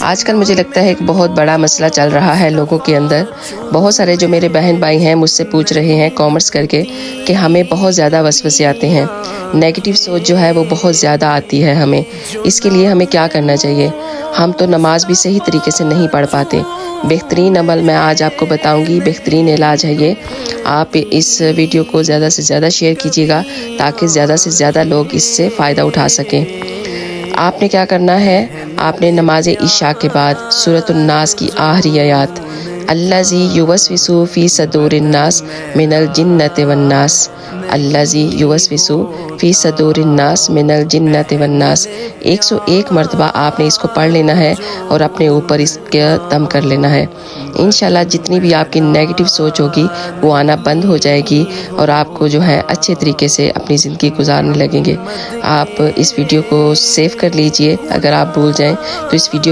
آج کل مجھے لگتا ہے ایک بہت بڑا مسئلہ چل رہا ہے لوگوں کے اندر. بہت سارے جو میرے بہن بھائی ہیں مجھ سے پوچھ رہے ہیں کامنٹس کر کے کہ ہمیں بہت زیادہ وسوسے آتے ہیں. نیگیٹو سوچ جو ہے وہ بہت زیادہ آتی ہے ہمیں. اس کے لیے ہمیں کیا کرنا چاہیے؟ ہم تو نماز بھی صحیح طریقے سے نہیں پڑھ پاتے. بہترین عمل میں آج آپ کو بتاؤں گی، بہترین علاج ہے یہ. آپ اس ویڈیو کو زیادہ سے زیادہ شیئر کیجیے گا تاکہ زیادہ سے زیادہ لوگ اس سے فائدہ اٹھا سکیں. آپ نے کیا کرنا ہے؟ آپ نے نماز عشاء کے بعد سورۃ الناس کی آخری آیات الذی یوسوس فی صدور الناس من الجنۃ والناس، الذی یوسوس فی صدور الناس من الجنۃ والناس 101 مرتبہ آپ نے اس کو پڑھ لینا ہے اور اپنے اوپر اس کا دم کر لینا ہے. انشاءاللہ جتنی بھی آپ کی نیگیٹو سوچ ہوگی وہ آنا بند ہو جائے گی اور آپ کو جو ہے اچھے طریقے سے اپنی زندگی گزارنے لگیں گے. آپ اس ویڈیو کو سیو کر لیجئے. اگر آپ بھول جائیں تو اس ویڈیو